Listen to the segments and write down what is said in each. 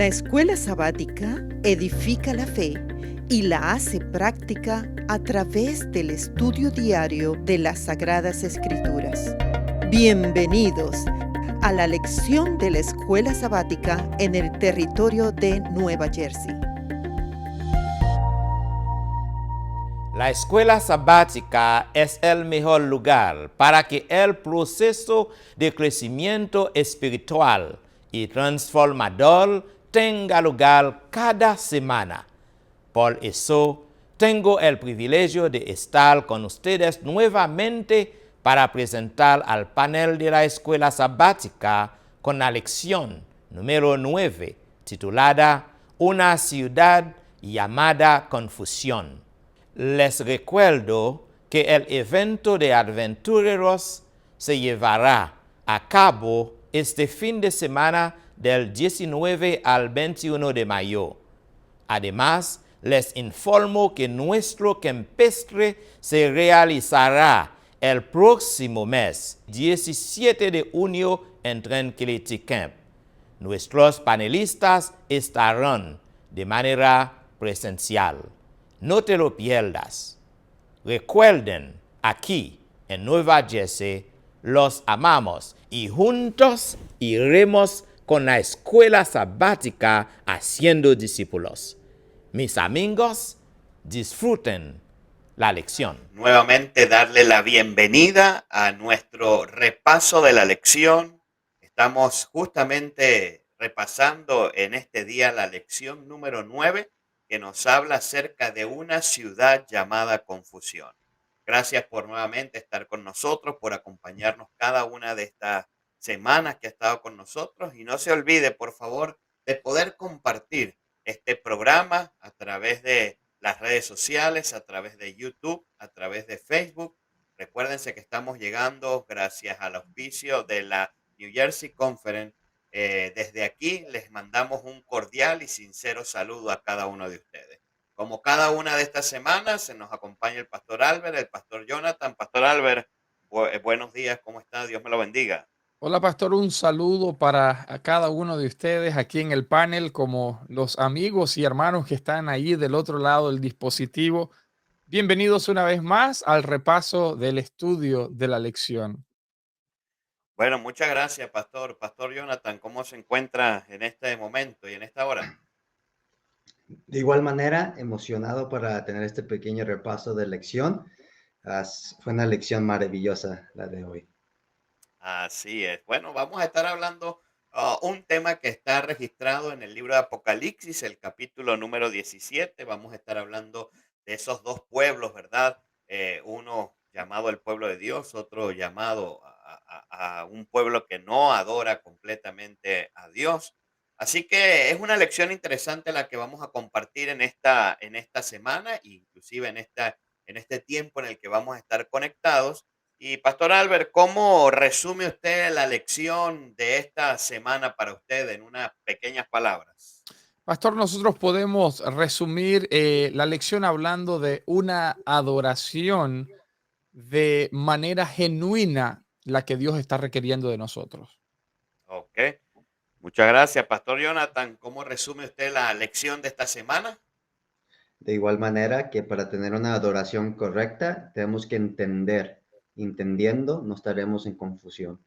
La escuela sabática edifica la fe y la hace práctica a través del estudio diario de las Sagradas Escrituras. Bienvenidos a la lección de la escuela sabática en el territorio de Nueva Jersey. La escuela sabática es el mejor lugar para que el proceso de crecimiento espiritual y transformador tenga lugar cada semana. Por eso, tengo el privilegio de estar con ustedes nuevamente para presentar al panel de la escuela sabática con la lección número 9, titulada Una ciudad llamada Confusión. Les recuerdo que el evento de aventureros se llevará a cabo este fin de semana del 19 al 21 de mayo. Además, les informo que nuestro campestre se realizará el próximo mes, 17 de junio, en Tranquility Camp. Nuestros panelistas estarán de manera presencial. No te lo pierdas. Recuerden, aquí en Nueva Jersey los amamos y juntos iremos con la escuela sabática haciendo discípulos. Mis amigos, disfruten la lección. Nuevamente darle la bienvenida a nuestro repaso de la lección. Estamos justamente repasando en este día la lección número 9 que nos habla acerca de una ciudad llamada Confusión. Gracias por nuevamente estar con nosotros, por acompañarnos cada una de estas semanas que ha estado con nosotros. Y no se olvide, por favor, de poder compartir este programa a través de las redes sociales, a través de YouTube, a través de Facebook. Recuérdense que estamos llegando gracias al auspicio de la New Jersey Conference. Desde aquí les mandamos un cordial y sincero saludo a cada uno de ustedes. Como cada una de estas semanas, se nos acompaña el pastor Albert, el pastor Jonathan. Pastor Albert, buenos días, ¿cómo está? Dios me lo bendiga. Hola, pastor, un saludo para a cada uno de ustedes aquí en el panel, como los amigos y hermanos que están ahí del otro lado del dispositivo. Bienvenidos una vez más al repaso del estudio de la lección. Bueno, muchas gracias, pastor. Pastor Jonathan, ¿cómo se encuentra en este momento y en esta hora? De igual manera, emocionado para tener este pequeño repaso de lección. Fue una lección maravillosa la de hoy. Así es. Bueno, vamos a estar hablando un tema que está registrado en el libro de Apocalipsis, el capítulo número 17. Vamos a estar hablando de esos dos pueblos, ¿verdad? Uno llamado el pueblo de Dios, otro llamado a un pueblo que no adora completamente a Dios. Así que es una lección interesante la que vamos a compartir en esta semana, inclusive en este tiempo en el que vamos a estar conectados. Y Pastor Albert, ¿cómo resume usted la lección de esta semana para usted en unas pequeñas palabras? Pastor, nosotros podemos resumir la lección hablando de una adoración de manera genuina, la que Dios está requiriendo de nosotros. Ok, muchas gracias. Pastor Jonathan, ¿cómo resume usted la lección de esta semana? De igual manera que para tener una adoración correcta, tenemos que entender. Entendiendo, no estaremos en confusión.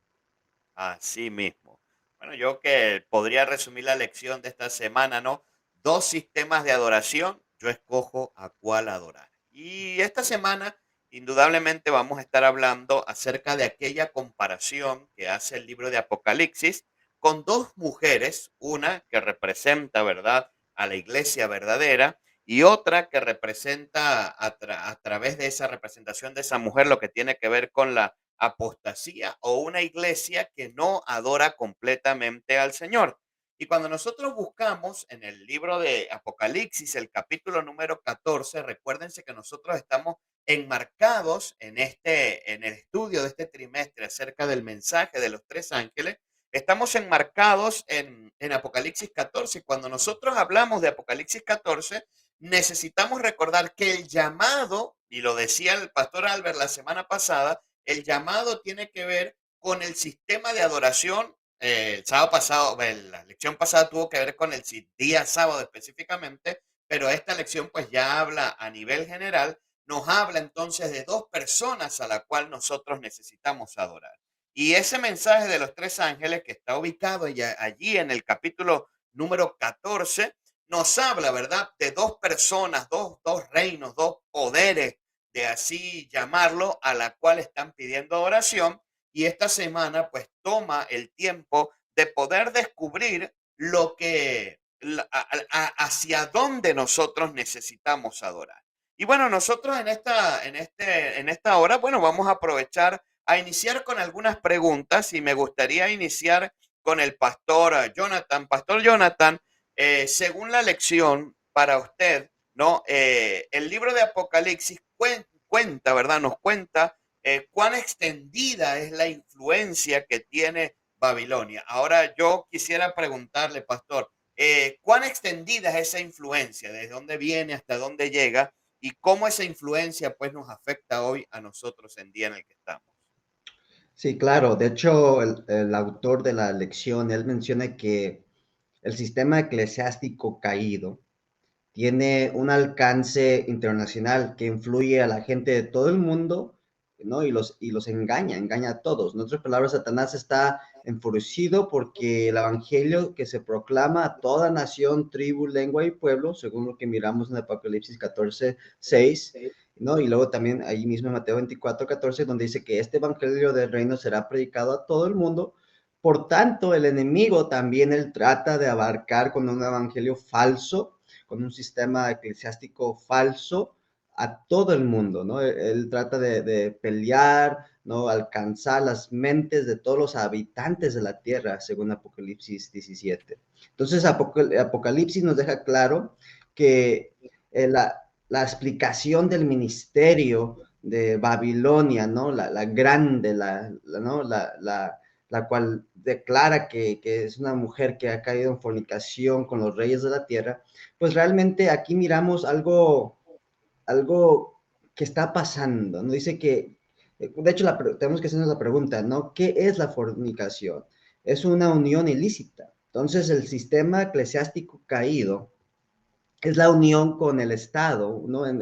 Así mismo. Bueno, yo que podría resumir la lección de esta semana, ¿no? Dos sistemas de adoración, yo escojo a cuál adorar. Y esta semana, indudablemente, vamos a estar hablando acerca de aquella comparación que hace el libro de Apocalipsis con dos mujeres, una que representa, ¿verdad?, a la iglesia verdadera y otra que representa a través de esa representación de esa mujer lo que tiene que ver con la apostasía o una iglesia que no adora completamente al Señor. Y cuando nosotros buscamos en el libro de Apocalipsis, el capítulo número 14, recuérdense que nosotros estamos enmarcados en el estudio de este trimestre acerca del mensaje de los tres ángeles. Estamos enmarcados en Apocalipsis 14. Cuando nosotros hablamos de Apocalipsis 14, necesitamos recordar que el llamado, y lo decía el pastor Albert la semana pasada, el llamado tiene que ver con el sistema de adoración el sábado pasado, la lección pasada tuvo que ver con el día sábado específicamente, pero esta lección pues ya habla a nivel general, nos habla entonces de dos personas a la cual nosotros necesitamos adorar. Y ese mensaje de los tres ángeles que está ubicado allí en el capítulo número 14 nos habla, ¿verdad? De dos personas, dos reinos, dos poderes, de así llamarlo, a la cual están pidiendo oración. Y esta semana pues toma el tiempo de poder descubrir lo que, hacia dónde nosotros necesitamos adorar. Y bueno, nosotros en esta hora, bueno, vamos a aprovechar a iniciar con algunas preguntas y me gustaría iniciar con el pastor Jonathan. Pastor Jonathan, según la lección para usted, ¿no? El libro de Apocalipsis cuenta, ¿verdad? Nos cuenta cuán extendida es la influencia que tiene Babilonia. Ahora yo quisiera preguntarle, pastor, ¿cuán extendida es esa influencia? ¿Desde dónde viene hasta dónde llega? ¿Y cómo esa influencia pues nos afecta hoy a nosotros en día en el que estamos? Sí, claro. De hecho, el autor de la lección, él menciona que el sistema eclesiástico caído tiene un alcance internacional que influye a la gente de todo el mundo, ¿no? Y los engaña a todos. En otras palabras, Satanás está enfurecido porque el evangelio que se proclama a toda nación, tribu, lengua y pueblo, según lo que miramos en Apocalipsis 14:6, ¿no? Y luego también ahí mismo en Mateo 24:14, donde dice que este evangelio del reino será predicado a todo el mundo. Por tanto, el enemigo también él trata de abarcar con un evangelio falso, con un sistema eclesiástico falso a todo el mundo, ¿no? Él trata de pelear, ¿no? Alcanzar las mentes de todos los habitantes de la tierra, según Apocalipsis 17. Entonces, Apocalipsis nos deja claro que la explicación del ministerio de Babilonia, ¿no? La grande, ¿no? La cual declara que es una mujer que ha caído en fornicación con los reyes de la tierra, pues realmente aquí miramos algo que está pasando, ¿no? Dice que, de hecho, tenemos que hacernos la pregunta, ¿no? ¿Qué es la fornicación? Es una unión ilícita. Entonces, el sistema eclesiástico caído es la unión con el Estado, ¿no? En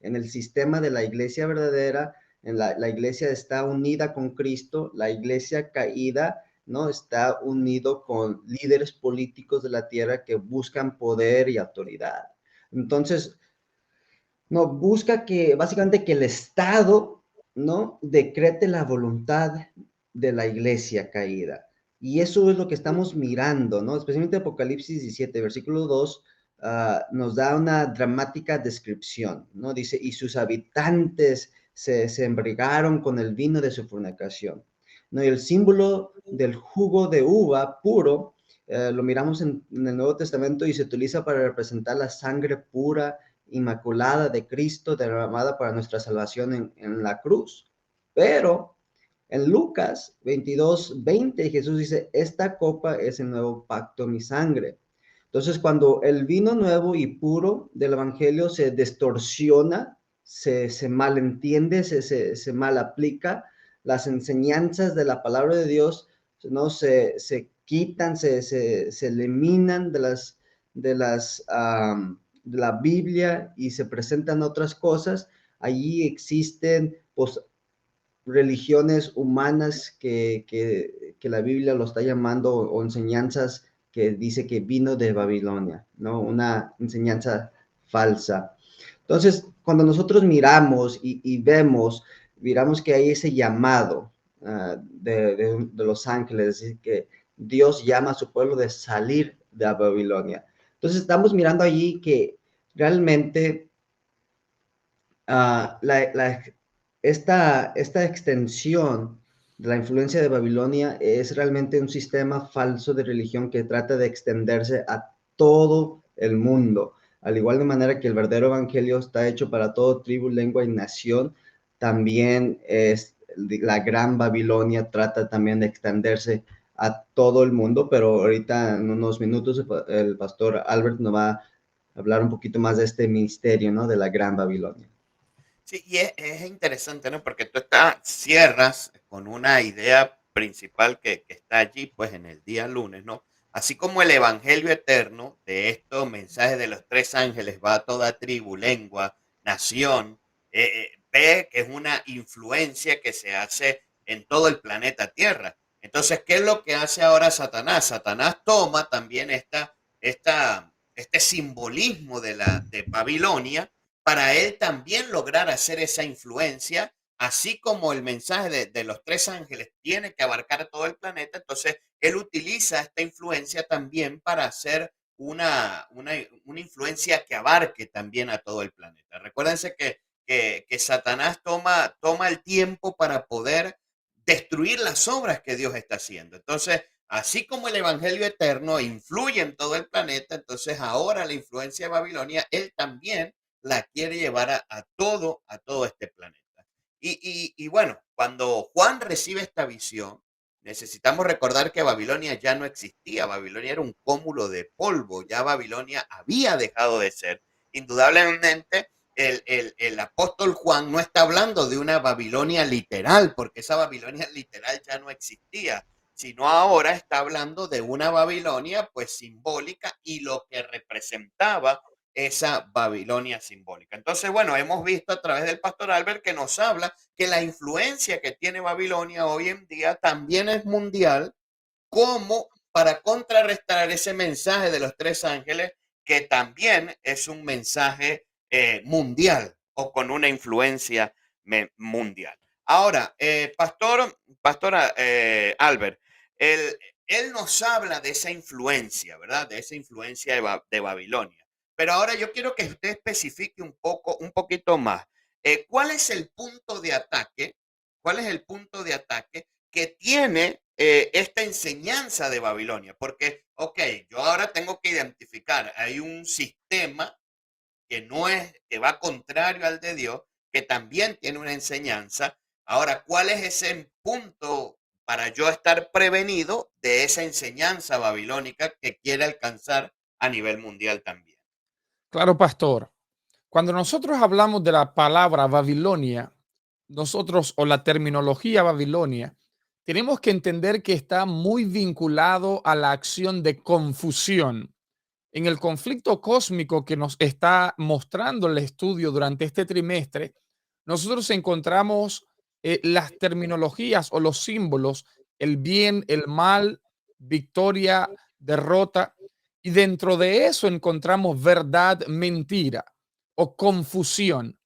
el sistema de la iglesia verdadera, la iglesia está unida con Cristo, la iglesia caída, ¿no? Está unido con líderes políticos de la tierra que buscan poder y autoridad. Entonces, no, busca que básicamente que el Estado, ¿no? Decrete la voluntad de la iglesia caída. Y eso es lo que estamos mirando, ¿no? Especialmente Apocalipsis 17, versículo 2, nos da una dramática descripción, ¿no? Dice, y sus habitantes se embriagaron con el vino de su fornicación, ¿no? Y el símbolo del jugo de uva puro, lo miramos en el Nuevo Testamento y se utiliza para representar la sangre pura inmaculada de Cristo derramada para nuestra salvación en la cruz. Pero en Lucas 22:20 Jesús dice, esta copa es el nuevo pacto en mi sangre. Entonces, cuando el vino nuevo y puro del Evangelio se distorsiona, se malentiende, se mal aplica, las enseñanzas de la palabra de Dios, ¿no? Se quitan, se eliminan de la Biblia y se presentan otras cosas. Allí existen pues, religiones humanas que la Biblia lo está llamando o enseñanzas que dice que vino de Babilonia, ¿no? Una enseñanza falsa. Entonces, cuando nosotros miramos y vemos, miramos que hay ese llamado de los ángeles, es decir, que Dios llama a su pueblo de salir de Babilonia. Entonces, estamos mirando allí que realmente uh, la, la, esta extensión de la influencia de Babilonia es realmente un sistema falso de religión que trata de extenderse a todo el mundo. Al igual de manera que el verdadero evangelio está hecho para todo tribu, lengua y nación, también es la gran Babilonia trata también de extenderse a todo el mundo, pero ahorita en unos minutos el pastor Albert nos va a hablar un poquito más de este misterio, ¿no? De la gran Babilonia. Sí, y es interesante, ¿no? Porque tú cierras con una idea principal que está allí, pues en el día lunes, ¿no? Así como el evangelio eterno de estos mensajes de los tres ángeles va a toda tribu, lengua, nación, ve que es una influencia que se hace en todo el planeta Tierra. Entonces, ¿qué es lo que hace ahora Satanás? Satanás toma también este simbolismo de Babilonia para él también lograr hacer esa influencia, así como el mensaje de los tres ángeles tiene que abarcar todo el planeta, entonces él utiliza esta influencia también para hacer una influencia que abarque también a todo el planeta. Recuérdense que Satanás toma el tiempo para poder destruir las obras que Dios está haciendo. Entonces, así como el Evangelio eterno influye en todo el planeta, entonces ahora la influencia de Babilonia, él también la quiere llevar a todo este planeta. Y bueno, cuando Juan recibe esta visión, necesitamos recordar que Babilonia ya no existía, Babilonia era un cúmulo de polvo, ya Babilonia había dejado de ser. Indudablemente, el apóstol Juan no está hablando de una Babilonia literal, porque esa Babilonia literal ya no existía, sino ahora está hablando de una Babilonia pues simbólica y lo que representaba esa Babilonia simbólica. Entonces, bueno, hemos visto a través del pastor Albert que nos habla que la influencia que tiene Babilonia hoy en día también es mundial, como para contrarrestar ese mensaje de los tres ángeles, que también es un mensaje mundial o con una influencia mundial. Ahora, pastora Albert, él, él nos habla de esa influencia, ¿verdad? De esa influencia de Babilonia. Pero ahora yo quiero que usted especifique un poquito más. ¿Cuál es el punto de ataque? ¿Cuál es el punto de ataque que tiene esta enseñanza de Babilonia? Porque, ok, yo ahora tengo que identificar, hay un sistema que no es, que va contrario al de Dios, que también tiene una enseñanza. Ahora, ¿cuál es ese punto para yo estar prevenido de esa enseñanza babilónica que quiere alcanzar a nivel mundial también? Claro, pastor. Cuando nosotros hablamos de la palabra Babilonia, nosotros o la terminología Babilonia, tenemos que entender que está muy vinculado a la acción de confusión. En el conflicto cósmico que nos está mostrando el estudio durante este trimestre, nosotros encontramos las terminologías o los símbolos, el bien, el mal, victoria, derrota, y dentro de eso encontramos verdad, mentira o confusión.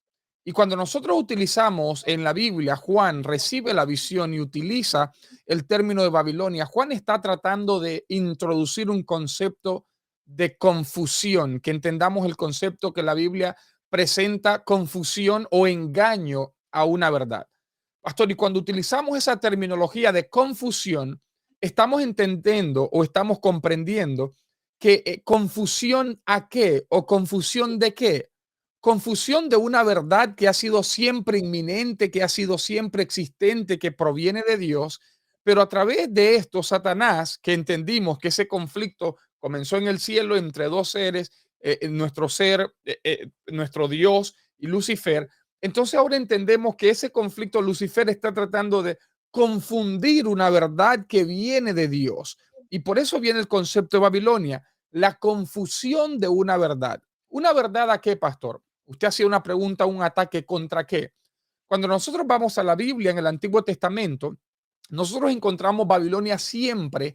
Y cuando nosotros utilizamos en la Biblia, Juan recibe la visión y utiliza el término de Babilonia, Juan está tratando de introducir un concepto de confusión, que entendamos el concepto que la Biblia presenta confusión o engaño a una verdad. Pastor, y cuando utilizamos esa terminología de confusión, estamos entendiendo o estamos comprendiendo que confusión a qué o confusión de qué. Confusión de una verdad que ha sido siempre inminente, que ha sido siempre existente, que proviene de Dios, pero a través de esto, Satanás, que entendimos que ese conflicto comenzó en el cielo entre dos seres, nuestro ser, nuestro Dios y Lucifer, entonces ahora entendemos que ese conflicto Lucifer está tratando de confundir una verdad que viene de Dios. Y por eso viene el concepto de Babilonia, la confusión de una verdad. ¿Una verdad a qué, pastor? Usted hacía una pregunta, un ataque contra qué. Cuando nosotros vamos a la Biblia en el Antiguo Testamento, nosotros encontramos Babilonia siempre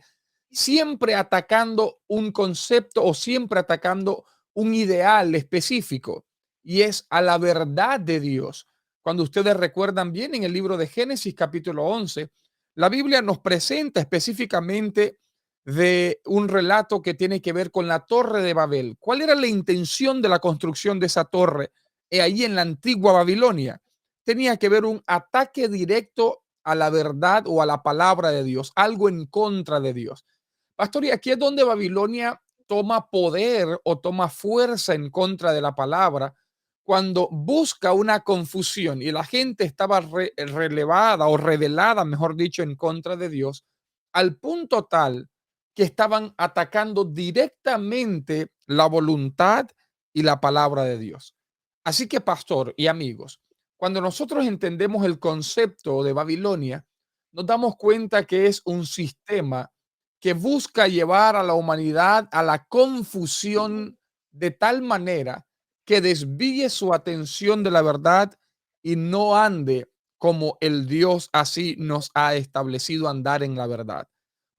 atacando un concepto o siempre atacando un ideal específico y es a la verdad de Dios. Cuando ustedes recuerdan bien en el libro de Génesis capítulo 11, la Biblia nos presenta específicamente de un relato que tiene que ver con la Torre de Babel. ¿Cuál era la intención de la construcción de esa torre ahí en la antigua Babilonia? Tenía que ver un ataque directo a la verdad o a la palabra de Dios, algo en contra de Dios. Pastor, y aquí es donde Babilonia toma poder o toma fuerza en contra de la palabra cuando busca una confusión y la gente estaba relevada o revelada, mejor dicho, en contra de Dios, al punto tal que estaban atacando directamente la voluntad y la palabra de Dios. Así que, pastor y amigos, cuando nosotros entendemos el concepto de Babilonia, nos damos cuenta que es un sistema que busca llevar a la humanidad a la confusión de tal manera que desvíe su atención de la verdad y no ande como el Dios así nos ha establecido andar en la verdad.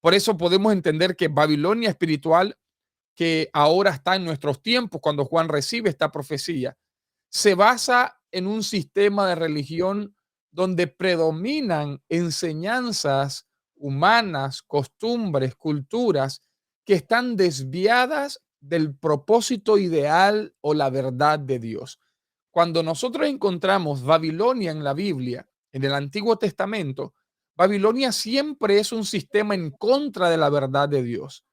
Por eso podemos entender que Babilonia espiritual, que ahora está en nuestros tiempos, cuando Juan recibe esta profecía, se basa en un sistema de religión donde predominan enseñanzas humanas, costumbres, culturas que están desviadas del propósito ideal o la verdad de Dios. Cuando nosotros encontramos Babilonia en la Biblia, en el Antiguo Testamento, Babilonia siempre es un sistema en contra de la verdad de Dios.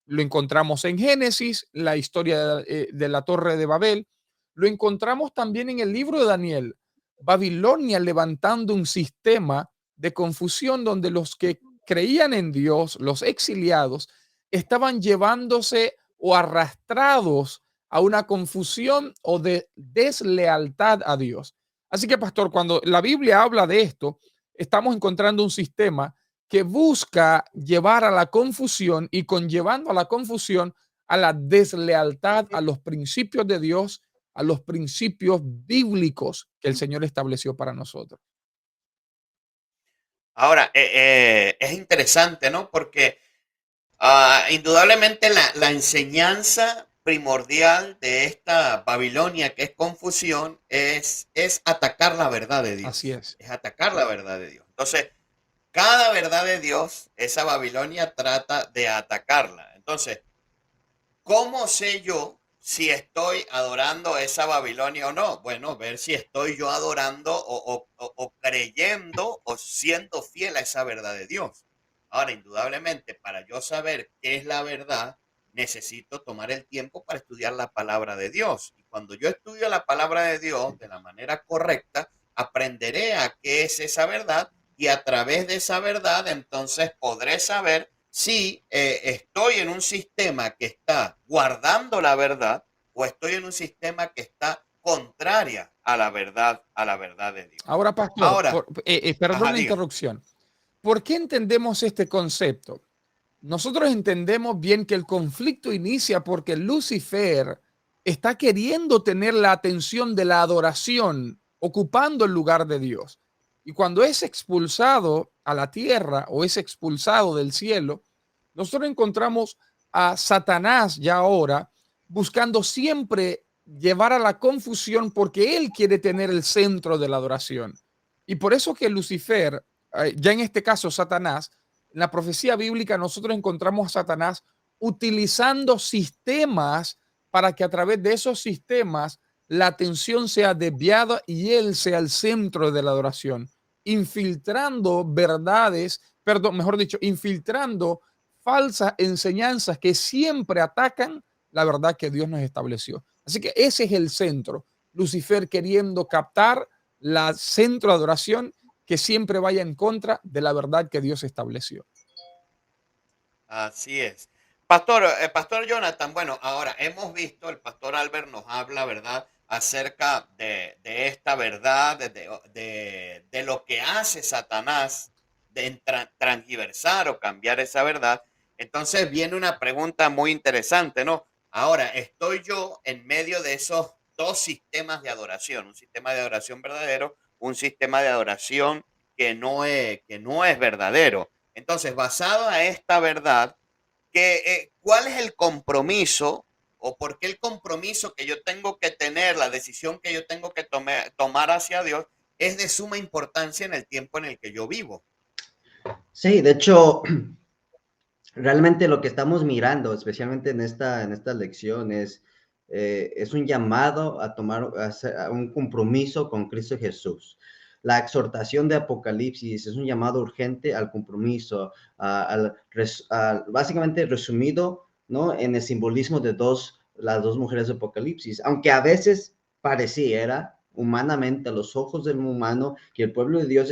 Lo encontramos en Génesis, la historia de la Torre de Babel. Lo encontramos también en el libro de Daniel. Babilonia levantando un sistema de confusión donde los que creían en Dios, los exiliados, estaban llevándose o arrastrados a una confusión o de deslealtad a Dios. Así que, pastor, cuando la Biblia habla de esto, estamos encontrando un sistema que busca llevar a la confusión y conllevando a la confusión a la deslealtad a los principios de Dios, a los principios bíblicos que el Señor estableció para nosotros. Ahora, es interesante, ¿no? Porque indudablemente la enseñanza primordial de esta Babilonia, que es confusión, es atacar la verdad de Así Dios. es. Es atacar la verdad de Dios. Entonces, cada verdad de Dios, esa Babilonia trata de atacarla. Entonces, ¿cómo sé yo si estoy adorando esa Babilonia o no? Bueno, ver si estoy yo adorando o creyendo o siendo fiel a esa verdad de Dios. Ahora, indudablemente, para yo saber qué es la verdad, necesito tomar el tiempo para estudiar la palabra de Dios. Y cuando yo estudio la palabra de Dios de la manera correcta, aprenderé a qué es esa verdad y a través de esa verdad entonces podré saber si estoy en un sistema que está guardando la verdad o estoy en un sistema que está contraria a la verdad de Dios. Ahora, pastor, Ahora, perdón ajá, la diga. interrupción. ¿Por qué entendemos este concepto? Nosotros entendemos bien que el conflicto inicia porque Lucifer está queriendo tener la atención de la adoración, ocupando el lugar de Dios. Y cuando es expulsado a la tierra o es expulsado del cielo, nosotros encontramos a Satanás ya ahora buscando siempre llevar a la confusión porque él quiere tener el centro de la adoración. Y por eso que Lucifer, ya en este caso Satanás, en la profecía bíblica nosotros encontramos a Satanás utilizando sistemas para que a través de esos sistemas la atención sea desviada y él sea el centro de la adoración, infiltrando verdades, perdón, mejor dicho, infiltrando falsas enseñanzas que siempre atacan la verdad que Dios nos estableció. Así que ese es el centro. Lucifer queriendo captar la centro de adoración que siempre vaya en contra de la verdad que Dios estableció. Así es. Pastor Jonathan, bueno, ahora hemos visto, el pastor Albert nos habla, ¿verdad?, acerca de esta verdad, de lo que hace Satanás, de transgiversar o cambiar esa verdad. Entonces viene una pregunta muy interesante, ¿no? Ahora, estoy yo en medio de esos dos sistemas de adoración, un sistema de adoración verdadero, un sistema de adoración que no es verdadero. Entonces, basado a esta verdad, ¿cuál es el compromiso o por qué el compromiso que yo tengo que tener, la decisión que yo tengo que tomar hacia Dios es de suma importancia en el tiempo en el que yo vivo? Sí, de hecho, realmente lo que estamos mirando, especialmente en esta lección, es un llamado a tomar a un compromiso con Cristo Jesús. La exhortación de Apocalipsis es un llamado urgente al compromiso, básicamente resumido, ¿no?, en el simbolismo de las dos mujeres de Apocalipsis, aunque a veces pareciera humanamente a los ojos del humano que el pueblo de Dios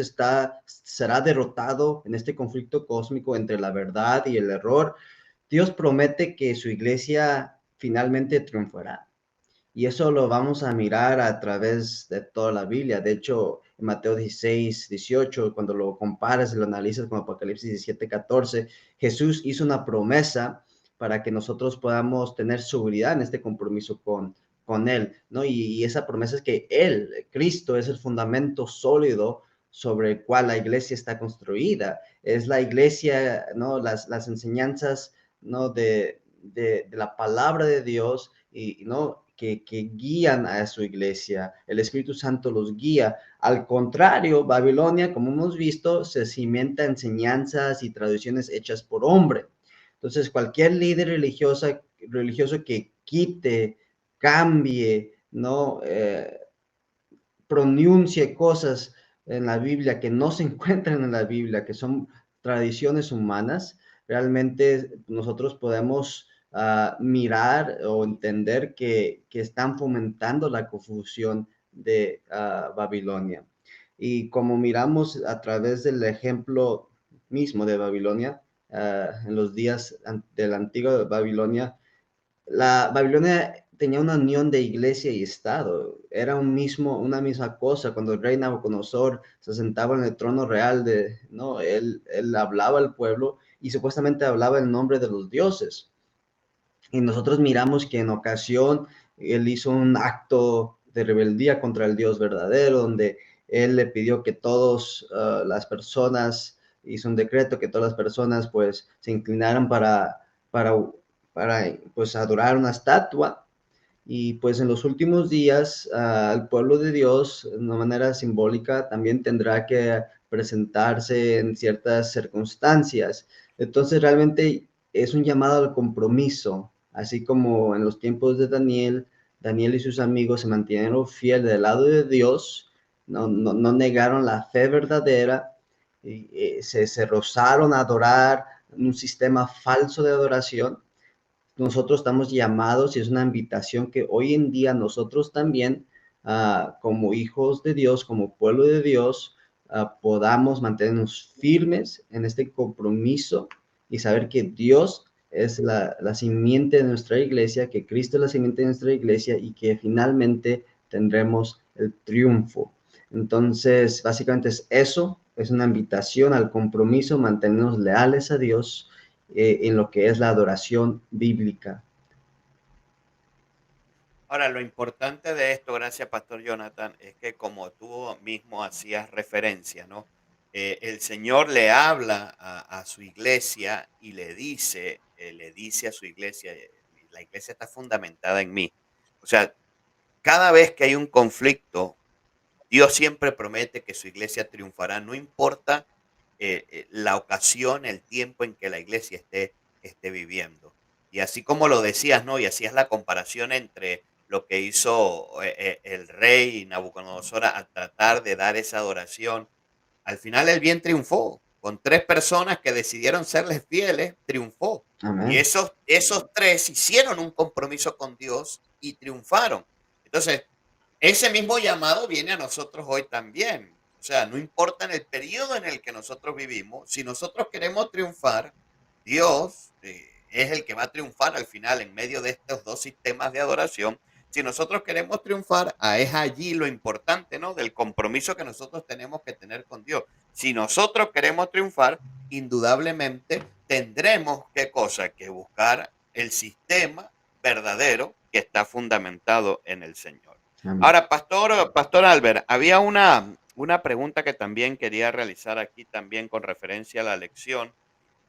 será derrotado en este conflicto cósmico entre la verdad y el error. Dios promete que su iglesia finalmente triunfará. Y eso lo vamos a mirar a través de toda la Biblia. De hecho, en Mateo 16, 18, cuando lo comparas y lo analizas con Apocalipsis 17, 14, Jesús hizo una promesa para que nosotros podamos tener seguridad en este compromiso con Él, ¿no? Y esa promesa es que Él, Cristo, es el fundamento sólido sobre el cual la iglesia está construida. Es la iglesia, ¿no? Las enseñanzas, ¿no? De la palabra de Dios y, ¿no? Que guían a su iglesia. El Espíritu Santo los guía. Al contrario, Babilonia, como hemos visto, se cimenta en enseñanzas y tradiciones hechas por hombre. Entonces, cualquier líder religioso que quite, cambie, ¿no? Pronuncie cosas en la Biblia que no se encuentran en la Biblia, que son tradiciones humanas, realmente nosotros podemos mirar o entender que están fomentando la confusión de Babilonia. Y como miramos a través del ejemplo mismo de Babilonia, en los días de la antigua Babilonia, la Babilonia tenía una unión de iglesia y Estado, era una misma cosa. Cuando el rey Nabucodonosor se sentaba en el trono real, ¿no? Él hablaba al pueblo y supuestamente hablaba el nombre de los dioses. Y nosotros miramos que en ocasión él hizo un acto de rebeldía contra el Dios verdadero, donde él le pidió que todas las personas, hizo un decreto que todas las personas pues se inclinaran para, para pues adorar una estatua. Y pues en los últimos días el pueblo de Dios, de una manera simbólica, también tendrá que presentarse en ciertas circunstancias. Entonces realmente es un llamado al compromiso, así como en los tiempos de Daniel y sus amigos se mantuvieron fieles del lado de Dios, no negaron la fe verdadera, y, se rozaron a adorar un sistema falso de adoración. Nosotros estamos llamados y es una invitación que hoy en día nosotros también, como hijos de Dios, como pueblo de Dios, podamos mantenernos firmes en este compromiso y saber que Dios es la simiente de nuestra iglesia, que Cristo es la simiente de nuestra iglesia y que finalmente tendremos el triunfo. Entonces, básicamente es eso, es una invitación al compromiso, mantenernos leales a Dios en lo que es la adoración bíblica. Ahora, lo importante de esto, gracias, Pastor Jonathan, es que como tú mismo hacías referencia, ¿no? El Señor le habla a su iglesia y le dice a su iglesia, la iglesia está fundamentada en mí. O sea, cada vez que hay un conflicto, Dios siempre promete que su iglesia triunfará, no importa la ocasión, el tiempo en que la iglesia esté viviendo. Y así como lo decías, ¿no? Y hacías la comparación entre lo que hizo el rey Nabucodonosor al tratar de dar esa adoración. Al final el bien triunfó. Con tres personas que decidieron serles fieles, triunfó. Y Amén. esos tres hicieron un compromiso con Dios y triunfaron. Entonces, ese mismo llamado viene a nosotros hoy también. O sea, no importa en el periodo en el que nosotros vivimos, si nosotros queremos triunfar, Dios es el que va a triunfar al final en medio de estos dos sistemas de adoración. Si nosotros queremos triunfar, es allí lo importante, ¿no? Del compromiso que nosotros tenemos que tener con Dios. Si nosotros queremos triunfar, indudablemente tendremos, ¿qué cosa? Que buscar el sistema verdadero que está fundamentado en el Señor. Amén. Ahora, Pastor Albert, había una pregunta que también quería realizar aquí también con referencia a la lección.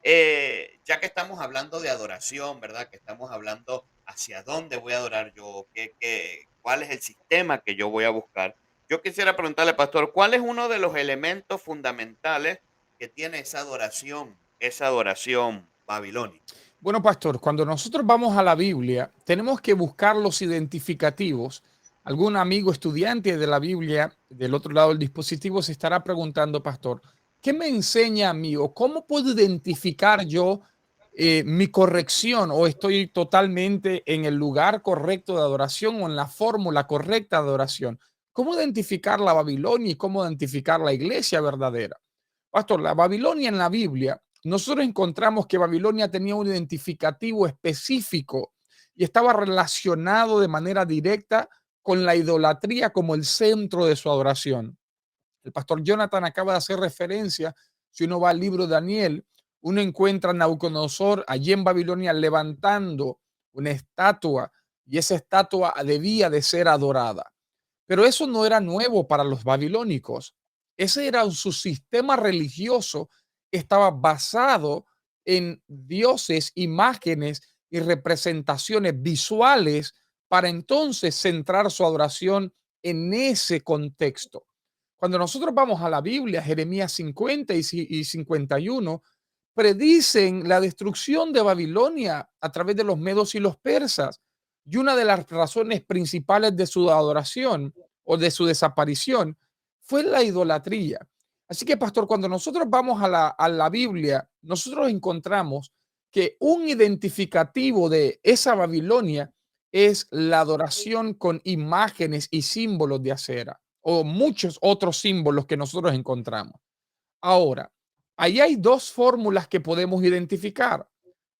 Ya que estamos hablando de adoración, ¿verdad? Que estamos hablando hacia dónde voy a adorar yo, cuál es el sistema que yo voy a buscar. Yo quisiera preguntarle, Pastor, ¿cuál es uno de los elementos fundamentales que tiene esa adoración babilónica? Bueno, pastor, cuando nosotros vamos a la Biblia, tenemos que buscar los identificativos. Algún amigo estudiante de la Biblia del otro lado del dispositivo se estará preguntando, pastor, ¿qué me enseña a mí o cómo puedo identificar yo mi corrección o estoy totalmente en el lugar correcto de adoración o en la fórmula correcta de adoración? ¿Cómo identificar la Babilonia y cómo identificar la iglesia verdadera? Pastor, la Babilonia en la Biblia, nosotros encontramos que Babilonia tenía un identificativo específico y estaba relacionado de manera directa con la idolatría como el centro de su adoración. El pastor Jonathan acaba de hacer referencia, si uno va al libro de Daniel, uno encuentra a Nabucodonosor allí en Babilonia levantando una estatua y esa estatua debía de ser adorada. Pero eso no era nuevo para los babilónicos. Ese era su sistema religioso, estaba basado en dioses, imágenes y representaciones visuales para entonces centrar su adoración en ese contexto. Cuando nosotros vamos a la Biblia, Jeremías 50 y 51, predicen la destrucción de Babilonia a través de los medos y los persas. Y una de las razones principales de su adoración o de su desaparición fue la idolatría. Así que, pastor, cuando nosotros vamos a la Biblia, nosotros encontramos que un identificativo de esa Babilonia es la adoración con imágenes y símbolos de acera o muchos otros símbolos que nosotros encontramos. Ahora, ahí hay dos fórmulas que podemos identificar.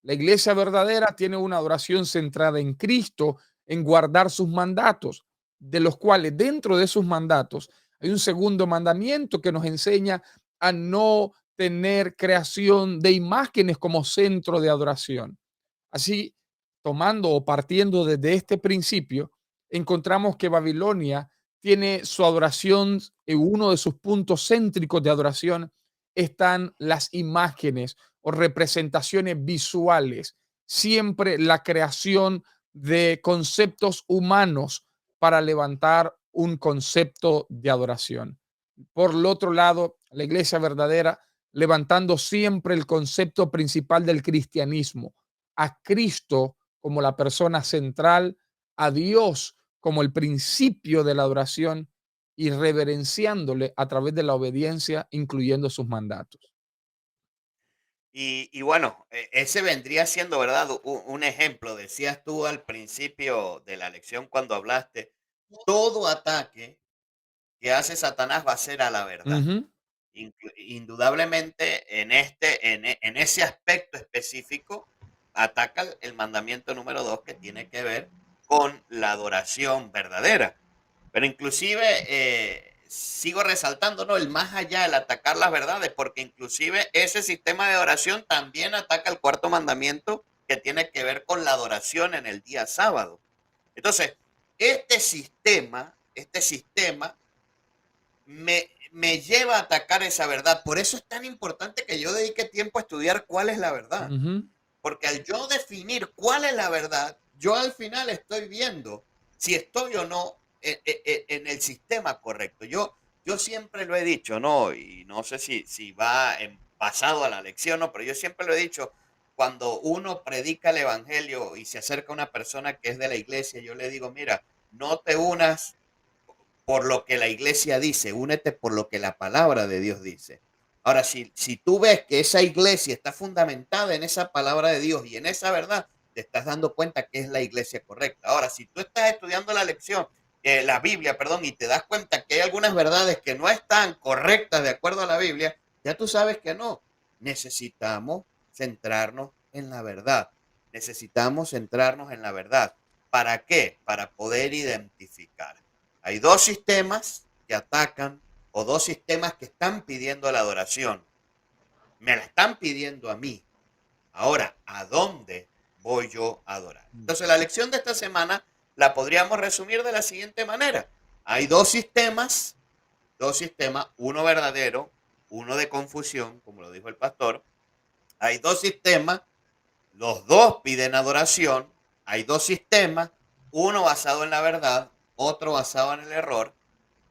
La iglesia verdadera tiene una adoración centrada en Cristo, en guardar sus mandatos, de los cuales dentro de sus mandatos hay un segundo mandamiento que nos enseña a no tener creación de imágenes como centro de adoración. Así, tomando o partiendo desde este principio, encontramos que Babilonia tiene su adoración, en uno de sus puntos céntricos de adoración están las imágenes o representaciones visuales, siempre la creación de conceptos humanos para levantar un concepto de adoración. Por el otro lado, la iglesia verdadera levantando siempre el concepto principal del cristianismo, a Cristo como la persona central, a Dios como el principio de la adoración y reverenciándole a través de la obediencia, incluyendo sus mandatos. Y bueno, ese vendría siendo, ¿verdad? Un ejemplo, decías tú al principio de la lección cuando hablaste, todo ataque que hace Satanás va a ser a la verdad. Ujú. Indudablemente en ese aspecto específico ataca el mandamiento número 2 que tiene que ver con la adoración verdadera. Pero inclusive sigo resaltando, ¿no? El más allá, el atacar las verdades, porque inclusive ese sistema de adoración también ataca el cuarto mandamiento que tiene que ver con la adoración en el día sábado. Entonces, este sistema me lleva a atacar esa verdad. Por eso es tan importante que yo dedique tiempo a estudiar cuál es la verdad. Ujú. Porque al yo definir cuál es la verdad, yo al final estoy viendo si estoy o no en el sistema correcto. Yo siempre lo he dicho, ¿no? Y no sé si va en pasado a la lección, ¿no? Pero yo siempre lo he dicho, cuando uno predica el evangelio y se acerca a una persona que es de la iglesia, yo le digo, mira, no te unas por lo que la iglesia dice, únete por lo que la palabra de Dios dice. Ahora, si tú ves que esa iglesia está fundamentada en esa palabra de Dios y en esa verdad, te estás dando cuenta que es la iglesia correcta. Ahora, si tú estás estudiando la lección, la Biblia, perdón, y te das cuenta que hay algunas verdades que no están correctas de acuerdo a la Biblia, ya tú sabes que no. Necesitamos centrarnos en la verdad. Necesitamos centrarnos en la verdad. ¿Para qué? Para poder identificar. Hay dos sistemas que atacan o dos sistemas que están pidiendo la adoración. Me la están pidiendo a mí. Ahora, ¿a dónde voy yo a adorar? Entonces, la lección de esta semana la podríamos resumir de la siguiente manera. Hay dos sistemas, uno verdadero, uno de confusión, como lo dijo el pastor. Hay dos sistemas, los dos piden adoración. Hay dos sistemas, uno basado en la verdad, otro basado en el error.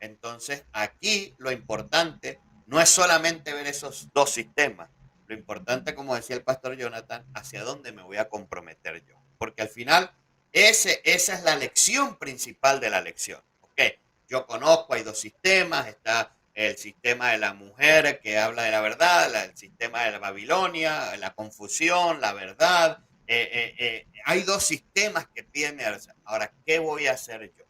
Entonces, aquí lo importante no es solamente ver esos dos sistemas. Lo importante, como decía el pastor Jonathan, hacia dónde me voy a comprometer yo. Porque al final, esa es la lección principal de la lección. ¿Ok? Yo conozco, hay dos sistemas. Está el sistema de la mujer que habla de la verdad, el sistema de la Babilonia, la confusión, la verdad. Hay dos sistemas que piden mi adoración. Ahora, ¿qué voy a hacer yo?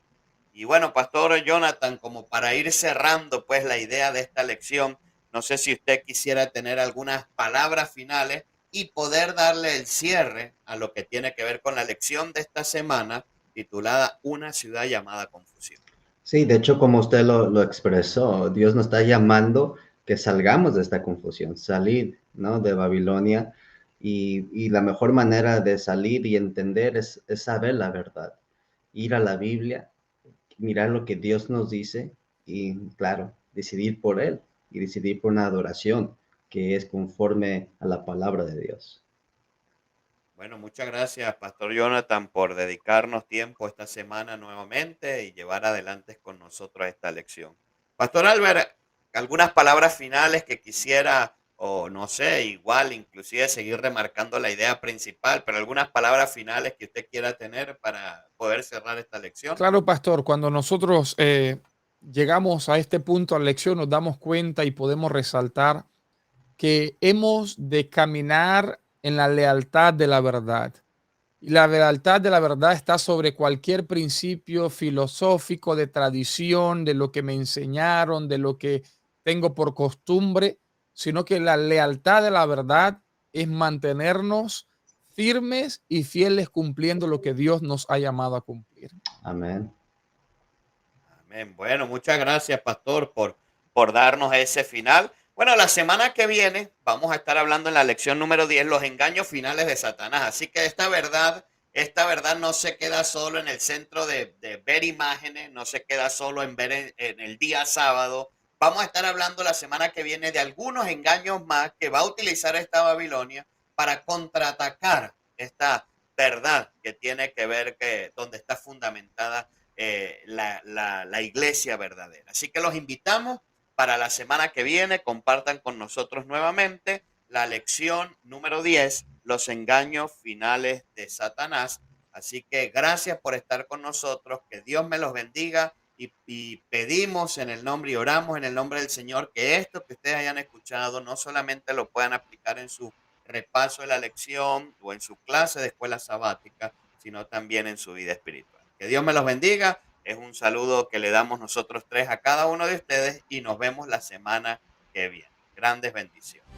Y bueno, Pastor Jonathan, como para ir cerrando pues la idea de esta lección, no sé si usted quisiera tener algunas palabras finales y poder darle el cierre a lo que tiene que ver con la lección de esta semana titulada Una ciudad llamada confusión. Sí, de hecho, como usted lo expresó, Dios nos está llamando que salgamos de esta confusión, salir, ¿no? De Babilonia y la mejor manera de salir y entender es saber la verdad, ir a la Biblia, mirar lo que Dios nos dice y, claro, decidir por Él y decidir por una adoración que es conforme a la palabra de Dios. Bueno, muchas gracias, Pastor Jonathan, por dedicarnos tiempo esta semana nuevamente y llevar adelante con nosotros esta lección. Pastor Albert, algunas palabras finales que quisiera, o no sé, igual, inclusive seguir remarcando la idea principal, pero algunas palabras finales que usted quiera tener para poder cerrar esta lección. Claro, pastor, cuando nosotros llegamos a este punto de la lección, nos damos cuenta y podemos resaltar que hemos de caminar en la lealtad de la verdad. Y la lealtad de la verdad está sobre cualquier principio filosófico, de tradición, de lo que me enseñaron, de lo que tengo por costumbre, sino que la lealtad de la verdad es mantenernos firmes y fieles cumpliendo lo que Dios nos ha llamado a cumplir. Amén. Amén. Bueno, muchas gracias, Pastor, por darnos ese final. Bueno, la semana que viene vamos a estar hablando en la lección número 10, los engaños finales de Satanás. Así que esta verdad no se queda solo en el centro de ver imágenes, no se queda solo en ver en el día sábado. Vamos a estar hablando la semana que viene de algunos engaños más que va a utilizar esta Babilonia para contraatacar esta verdad que tiene que ver que donde está fundamentada la iglesia verdadera. Así que los invitamos para la semana que viene, compartan con nosotros nuevamente la lección número 10, los engaños finales de Satanás. Así que gracias por estar con nosotros, que Dios me los bendiga y pedimos en el nombre y oramos en el nombre del Señor que esto que ustedes hayan escuchado no solamente lo puedan aplicar en su repaso de la lección o en su clase de escuela sabática, sino también en su vida espiritual. Que Dios me los bendiga. Es un saludo que le damos nosotros tres a cada uno de ustedes y nos vemos la semana que viene. Grandes bendiciones.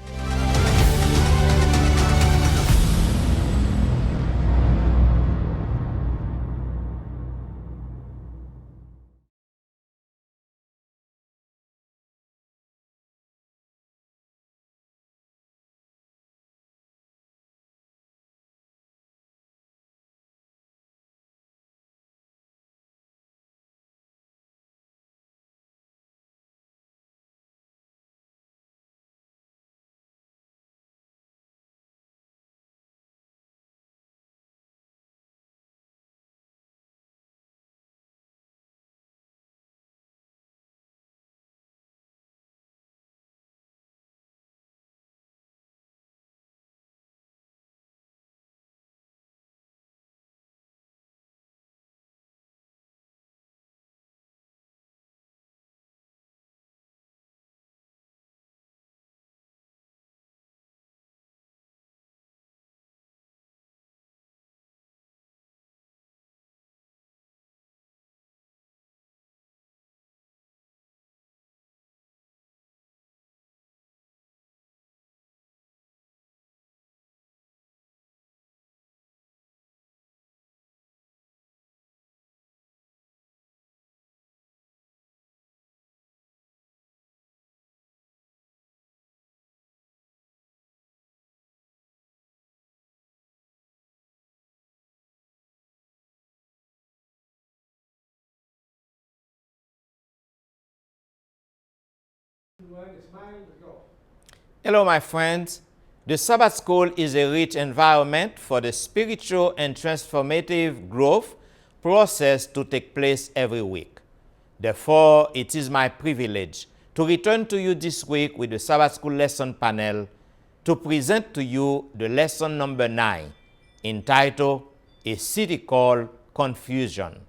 Hello, my friends. The Sabbath School is a rich environment for the spiritual and transformative growth process to take place every week. Therefore, it is my privilege to return to you this week with the Sabbath School lesson panel to present to you the lesson number 9, entitled A City Called Confusion.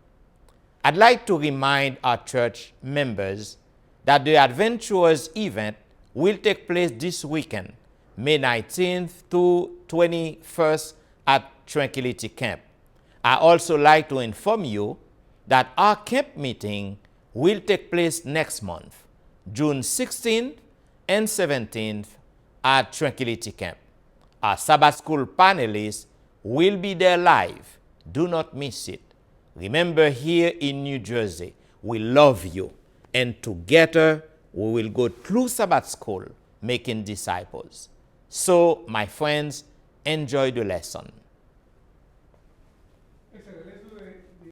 I'd like to remind our church members that the Adventurers event will take place this weekend, May 19th to 21st at Tranquility Camp. I also like to inform you that our camp meeting will take place next month, June 16th and 17th at Tranquility Camp. Our Sabbath School panelists will be there live. Do not miss it. Remember, here in New Jersey, we love you. And together, we will go through Sabbath school, making disciples. So, my friends, enjoy the lesson. Excelente.